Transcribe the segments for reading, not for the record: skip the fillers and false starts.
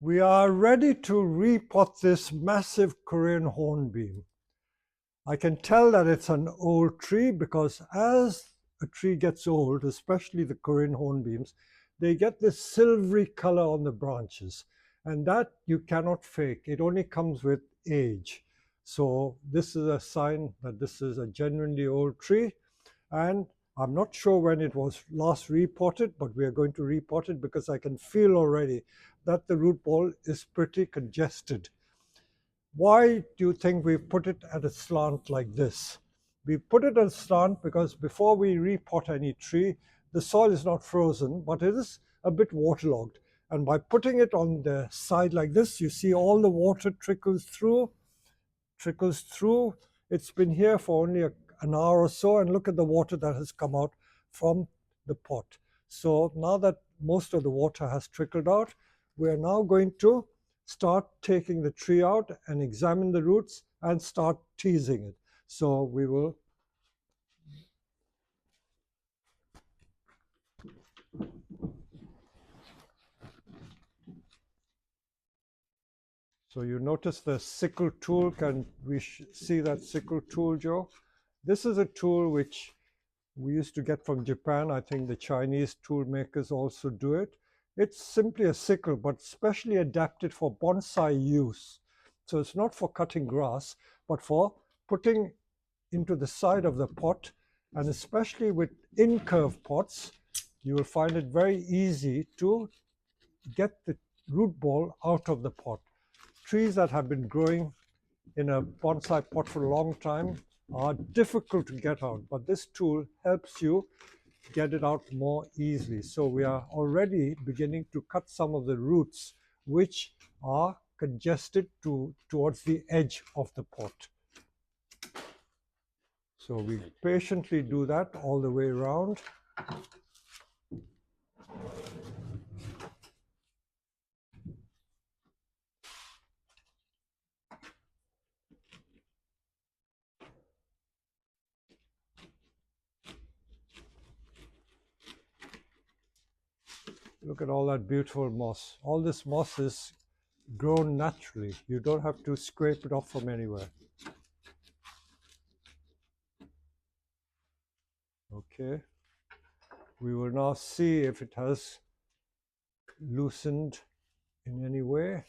We are ready to repot this massive Korean hornbeam. I can tell that it's an old tree because as a tree gets old, especially the Korean hornbeams, they get this silvery color on the branches, and that you cannot fake. It only comes with age. So this is a sign that this is a genuinely old tree, and I'm not sure when it was last repotted, but we are going to repot it because I can feel already that the root ball is pretty congested. Why do you think we put it at a slant like this? We put it at a slant because before we repot any tree, the soil is not frozen, but it is a bit waterlogged. And by putting it on the side like this, you see all the water trickles through. It's been here for only an hour or so, and look at the water that has come out from the pot. So now that most of the water has trickled out, we are now going to start taking the tree out and examine the roots and start teasing it. So we will So you notice the sickle tool. Can we see that sickle tool, Joe? This is a tool which we used to get from Japan. I think the Chinese tool makers also do it. It's simply a sickle, but specially adapted for bonsai use. So it's not for cutting grass, but for putting into the side of the pot. And especially with incurve pots, you will find it very easy to get the root ball out of the pot. Trees that have been growing in a bonsai pot for a long time are difficult to get out, but this tool helps you get it out more easily. So we are already beginning to cut some of the roots which are congested towards the edge of the pot. So we patiently do that all the way around. Look at all that beautiful moss. All this moss is grown naturally. You don't have to scrape it off from anywhere. Okay. We will now see if it has loosened in any way.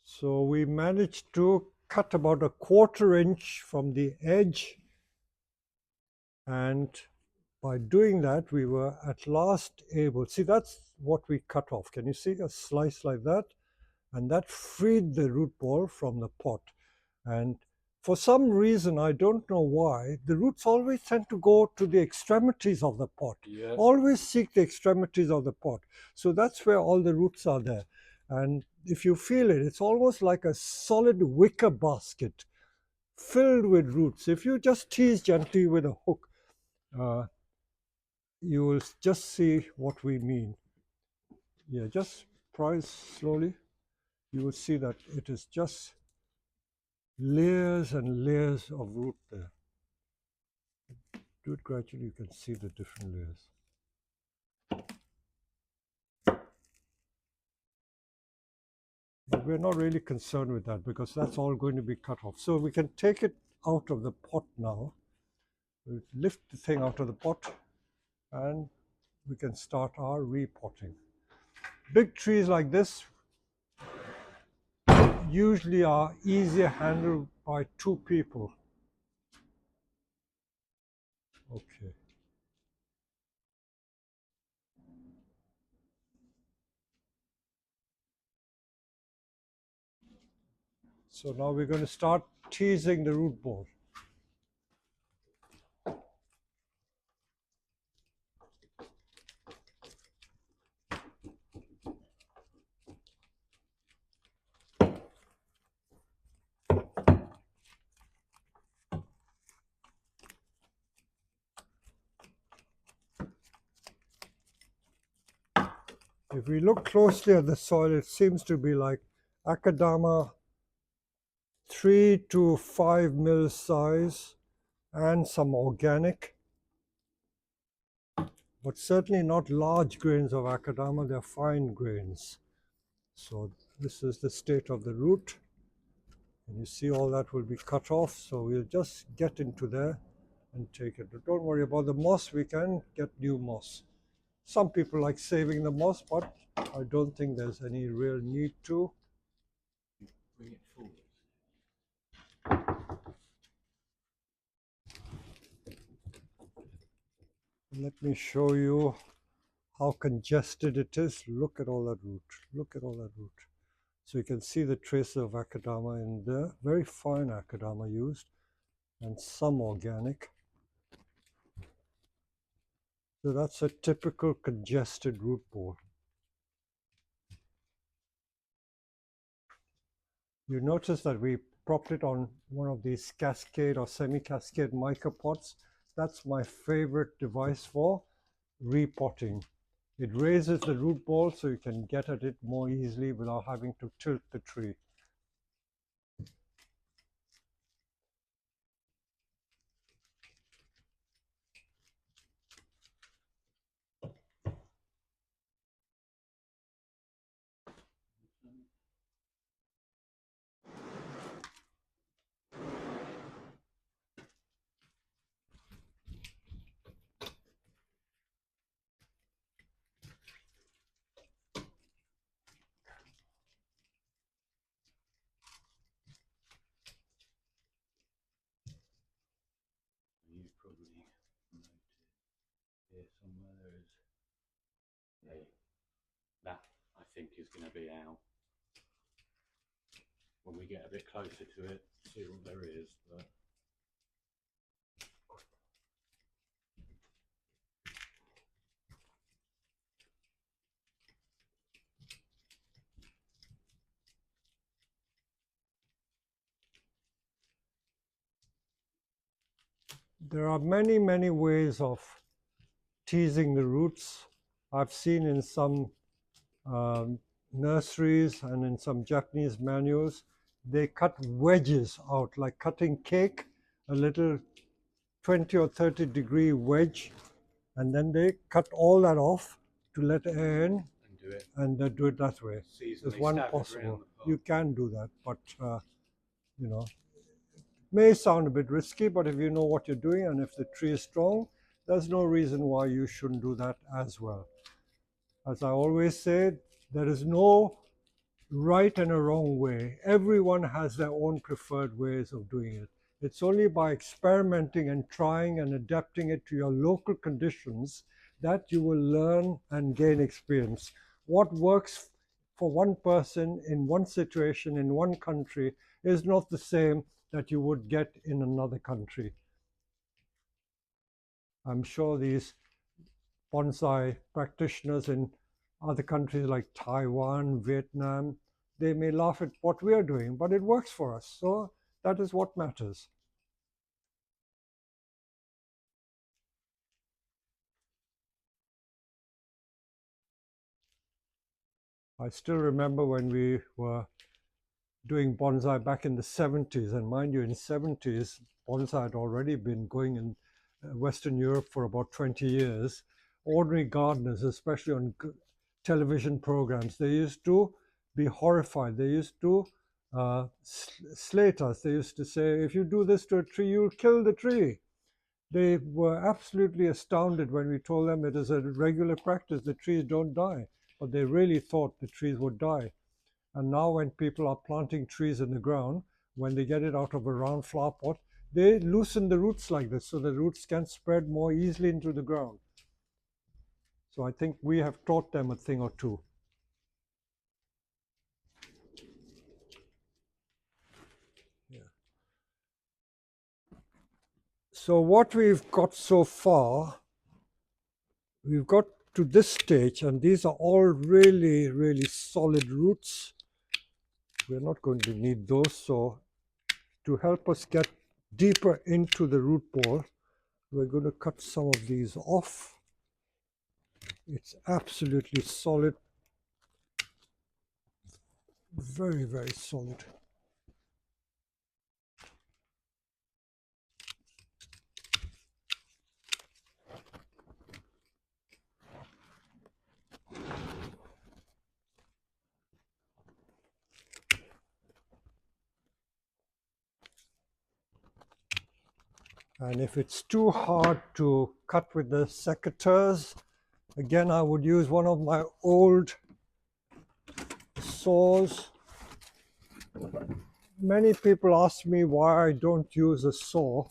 So we managed to cut about a 1/4 inch from the edge, and by doing that we were at last able, see, that's what we cut off. Can you see a slice like that? And that freed the root ball from the pot. And for some reason, I don't know why, the roots always tend to go to the extremities of the pot. Yeah. Always seek the extremities of the pot. So that's where all the roots are there. And if you feel it, it's almost like a solid wicker basket filled with roots. If you just tease gently with a hook, you will just see what we mean. Yeah, just prise slowly. You will see that it is just layers and layers of root there. Do it gradually, you can see the different layers. But we're not really concerned with that because that's all going to be cut off. So we can take it out of the pot now. We'll lift the thing out of the pot and we can start our repotting. Big trees like this usually are easier handled by 2 people. Okay. So now we're going to start teasing the root ball. If we look closely at the soil, it seems to be like Akadama 3 to 5 mil size and some organic. but certainly not large grains of akadama, they're fine grains. So this is the state of the root. And you see all that will be cut off, so we'll just get into there and take it. But don't worry about the moss, we can get new moss. Some people like saving the moss, but I don't think there's any real need to. Bring it forward. Let me show you how congested it is. Look at all that root. Look at all that root. So you can see the traces of akadama in there. Very fine akadama used, and some organic. So that's a typical congested root ball. You notice that we propped it on one of these cascade or semi-cascade mica pots. That's my favorite device for repotting. It raises the root ball so you can get at it more easily without having to tilt the tree. You probably noted here somewhere there is that I think is going to be out when we get a bit closer to it, see what there is. But There are many, many ways of teasing the roots. I've seen in some nurseries and in some Japanese manuals, they cut wedges out, like cutting cake, a little 20 or 30-degree wedge, and then they cut all that off to let air in and do it that way. There's one possible. You can do that, but you know, may sound a bit risky, but if you know what you're doing and if the tree is strong, there's no reason why you shouldn't do that as well. As I always say, there is no right and a wrong way. Everyone has their own preferred ways of doing it. It's only by experimenting and trying and adapting it to your local conditions that you will learn and gain experience. What works for one person in one situation in one country is not the same that you would get in another country. I'm sure these bonsai practitioners in other countries like Taiwan, Vietnam, they may laugh at what we are doing, but it works for us. So that is what matters. I still remember when we were doing bonsai back in the 70s, and mind you, in the 70s, bonsai had already been going in Western Europe for about 20 years. Ordinary gardeners, especially on television programs, they used to be horrified. They used to slate us. They used to say, if you do this to a tree, you'll kill the tree. They were absolutely astounded when we told them it is a regular practice, the trees don't die. But they really thought the trees would die. And now when people are planting trees in the ground, when they get it out of a round flower pot, they loosen the roots like this so the roots can spread more easily into the ground. So I think we have taught them a thing or two. Yeah. So what we've got so far, we've got to this stage, and these are all really, really solid roots. We're not going to need those. So to help us get deeper into the root ball, we're going to cut some of these off. It's absolutely solid, very, very solid. And if it's too hard to cut with the secateurs, again, I would use one of my old saws. Many people ask me why I don't use a saw.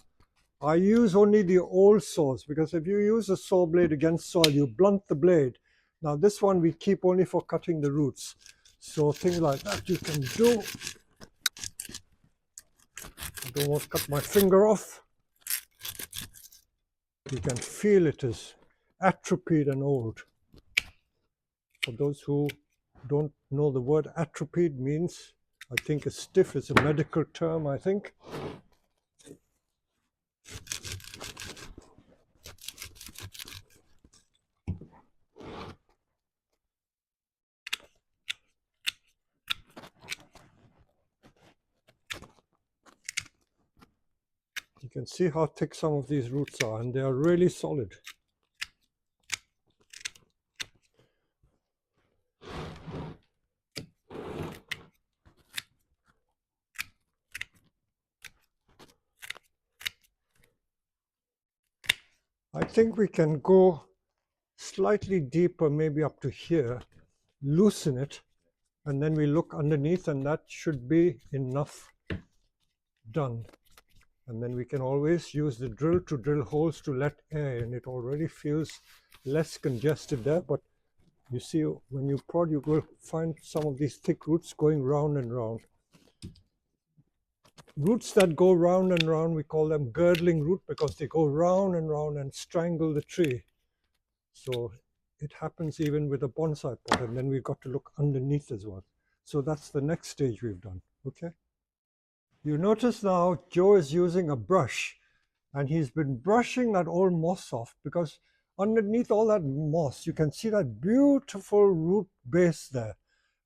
I use only the old saws because if you use a saw blade against soil, you blunt the blade. Now this one we keep only for cutting the roots. So things like that you can do. I don't want to cut my finger off. You can feel it is atrophied and old. For those who don't know, the word atrophied means, I think, is stiff. It's a medical term, I think. You can see how thick some of these roots are, and they are really solid. I think we can go slightly deeper, maybe up to here, loosen it, and then we look underneath, and that should be enough done. And then we can always use the drill to drill holes to let air in. It already feels less congested there, but you see, when you prod, you will find some of these thick roots going round and round. Roots that go round and round, we call them girdling root because they go round and round and strangle the tree. So it happens even with a bonsai pot, and then we've got to look underneath as well. So that's the next stage we've done, okay? You notice now Joe is using a brush, and he's been brushing that old moss off because underneath all that moss, you can see that beautiful root base there,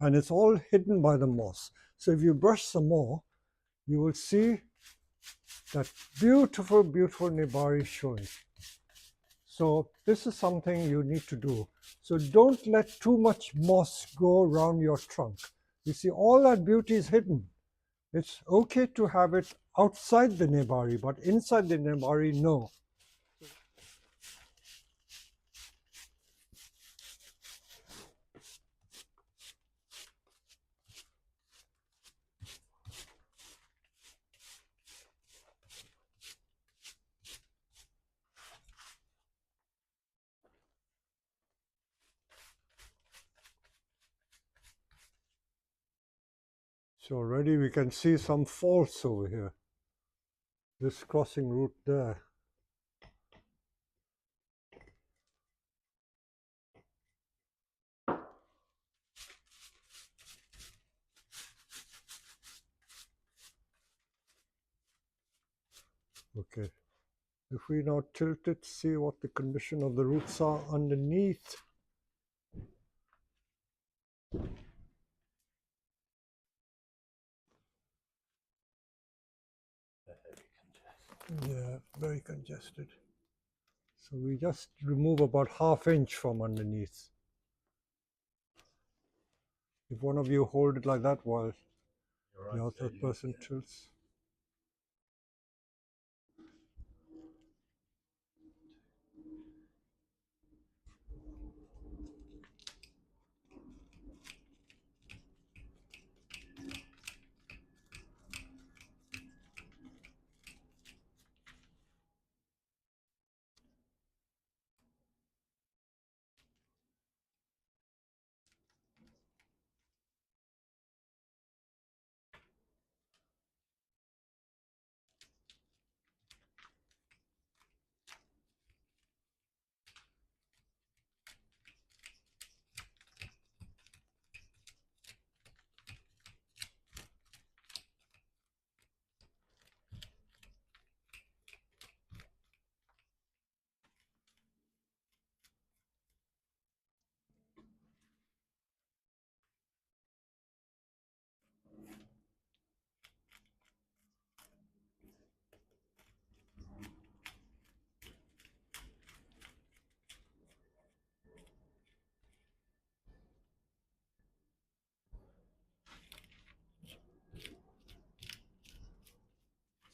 and it's all hidden by the moss. So if you brush some more, you will see that beautiful, beautiful Nibari showing. So this is something you need to do. So don't let too much moss go around your trunk. You see, all that beauty is hidden. It's okay to have it outside the Nibari, but inside the Nibari, no. So already we can see some faults over here. This crossing root there. Okay. If we now tilt it, see what the condition of the roots are underneath. Yeah, very congested. So we just remove about ½ inch from underneath. If one of you hold it like that while the other person tilts.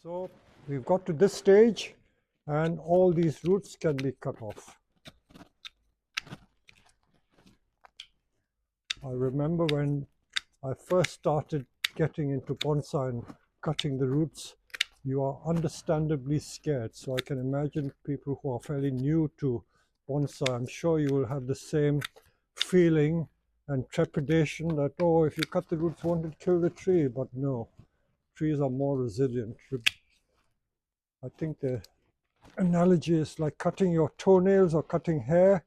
So we've got to this stage. and all these roots can be cut off. I remember when I first started getting into bonsai and cutting the roots, you are understandably scared. So I can imagine people who are fairly new to bonsai, I'm sure you will have the same feeling and trepidation that, oh, if you cut the roots, won't it kill the tree? But no, trees are more resilient. I think the analogy is like cutting your toenails or cutting hair,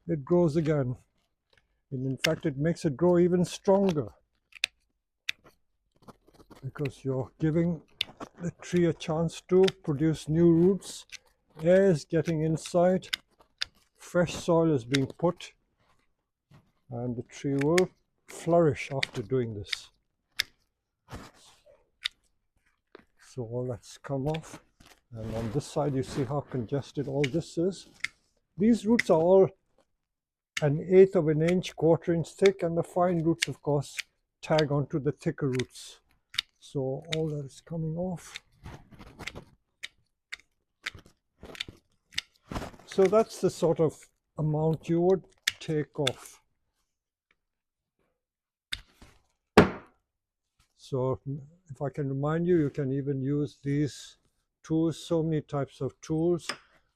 it grows again. And in fact, it makes it grow even stronger because you're giving the tree a chance to produce new roots. Air is getting inside, fresh soil is being put, and the tree will flourish after doing this. So all that's come off, and on this side you see how congested all this is. These roots are all 1/8 of an inch, 1/4 inch thick, and the fine roots of course tag onto the thicker roots. So all that is coming off. So that's the sort of amount you would take off. So if I can remind you, you can even use these tools, so many types of tools.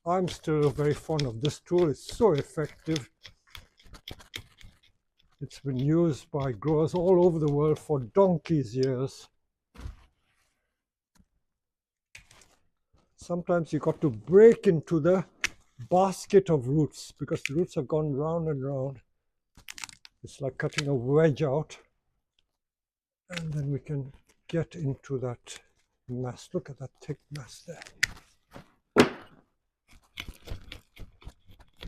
I'm still very fond of this tool, it's so effective. It's been used by growers all over the world for donkey's years. Sometimes you got to break into the basket of roots because the roots have gone round and round. It's like cutting a wedge out, and then we can get into that mass. Look at that thick mass there.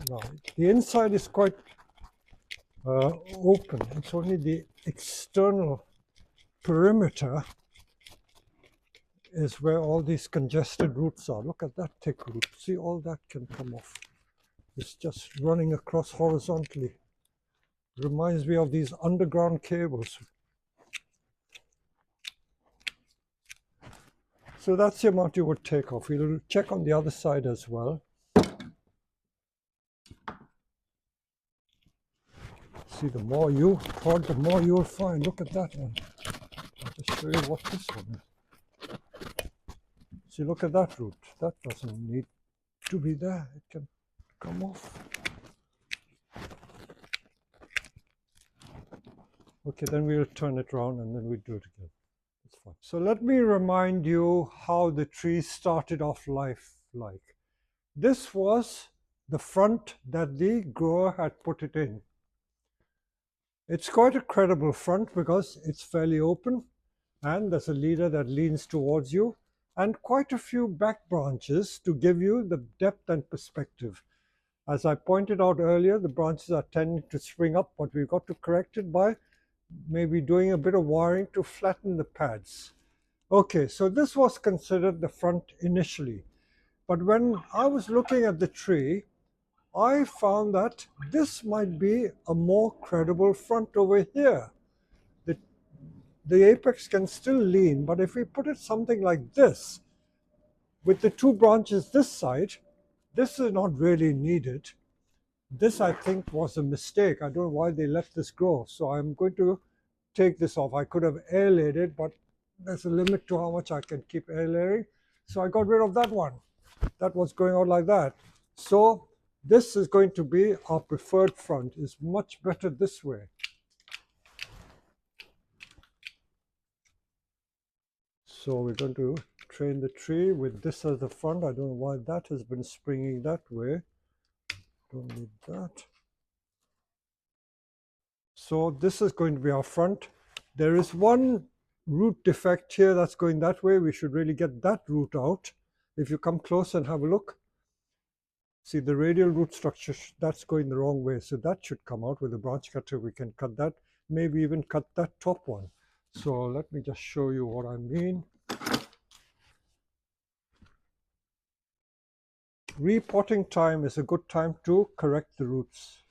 Now, the inside is quite open. It's only the external perimeter is where all these congested roots are. Look at that thick root. See, all that can come off. It's just running across horizontally. Reminds me of these underground cables. So that's the amount you would take off. We'll check on the other side as well. See, the more you prod, the more you'll find. Look at that one. I'll just show you what this one is. See, look at that root. That doesn't need to be there. It can come off. Okay, then we'll turn it around and then we'll do it again. That's fine. So let me remind you how the tree started off life like. This was the front that the grower had put it in. It's quite a credible front because it's fairly open and there's a leader that leans towards you and quite a few back branches to give you the depth and perspective. As I pointed out earlier, the branches are tending to spring up, but we've got to correct it by maybe doing a bit of wiring to flatten the pads. Okay, so this was considered the front initially. But when I was looking at the tree, I found that this might be a more credible front over here. The apex can still lean, but if we put it something like this, with the two branches this side, this is not really needed. This, I think, was a mistake. I don't know why they let this grow. So I'm going to take this off. I could have air layered it, but there's a limit to how much I can keep air layering. So I got rid of that one. That was going out like that. So this is going to be our preferred front. It's much better this way. So we're going to train the tree with this as the front. I don't know why that has been springing that way. Don't need that. So this is going to be our front. There is one root defect here that's going that way. We should really get that root out. If you come close and have a look, see the radial root structure, that's going the wrong way. So that should come out. With a branch cutter, we can cut that, maybe even cut that top one. So let me just show you what I mean. Repotting time is a good time to correct the roots.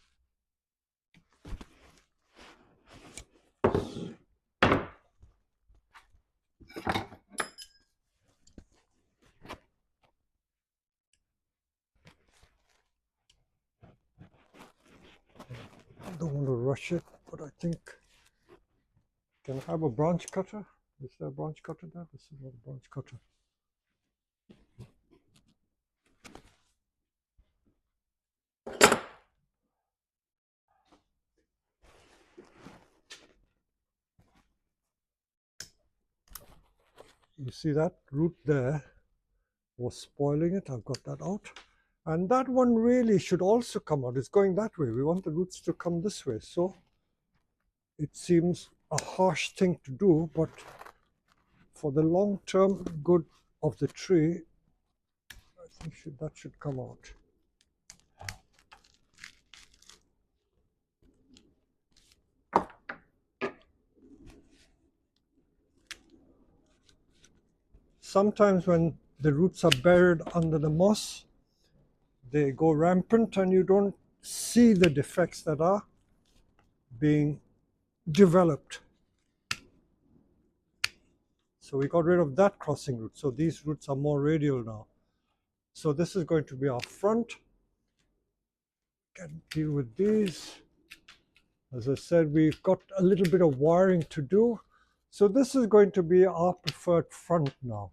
rush it, but I think, can I have a branch cutter? Is there a branch cutter there? This is not a branch cutter. You see that root there was spoiling it. I've got that out. And that one really should also come out. It's going that way. We want the roots to come this way. So it seems a harsh thing to do, but for the long-term good of the tree, I think that should come out. Sometimes when the roots are buried under the moss, they go rampant and you don't see the defects that are being developed. So we got rid of that crossing root. So these roots are more radial now. So this is going to be our front. Can deal with these. As I said, we've got a little bit of wiring to do. So this is going to be our preferred front now.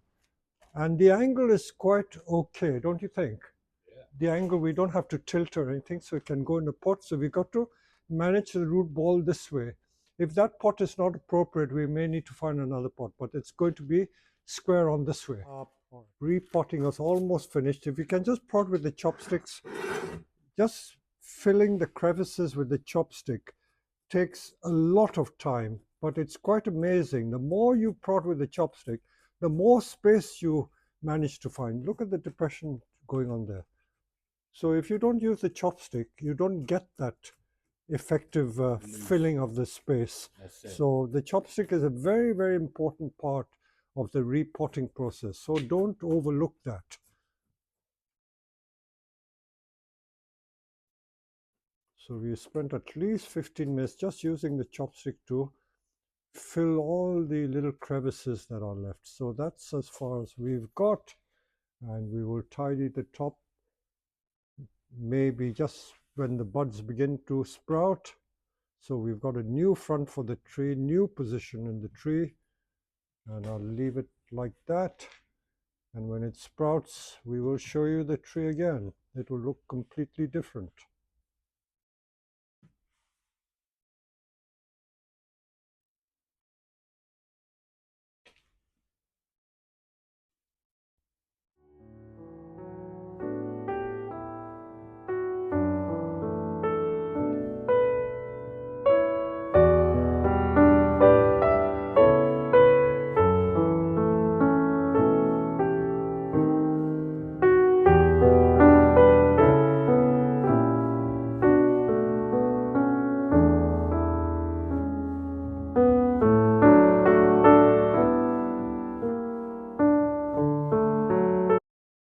And the angle is quite okay, don't you think? Yeah. The angle, we don't have to tilt or anything, so it can go in the pot. So we've got to manage the root ball this way. If that pot is not appropriate, we may need to find another pot, but it's going to be square on this way. Repotting is almost finished. If you can just pot with the chopsticks, just filling the crevices with the chopstick takes a lot of time, but it's quite amazing. The more you prod with the chopstick, the more space you manage to find. Look at the depression going on there. So if you don't use the chopstick, you don't get that effective filling of the space. So the chopstick is a very, very important part of the repotting process. So don't overlook that. So we spent at least 15 minutes just using the chopstick to fill all the little crevices that are left. So that's as far as we've got, and we will tidy the top maybe just when the buds begin to sprout. So we've got a new front for the tree, new position in the tree, and I'll leave it like that. And when it sprouts, we will show you the tree again. It will look completely different.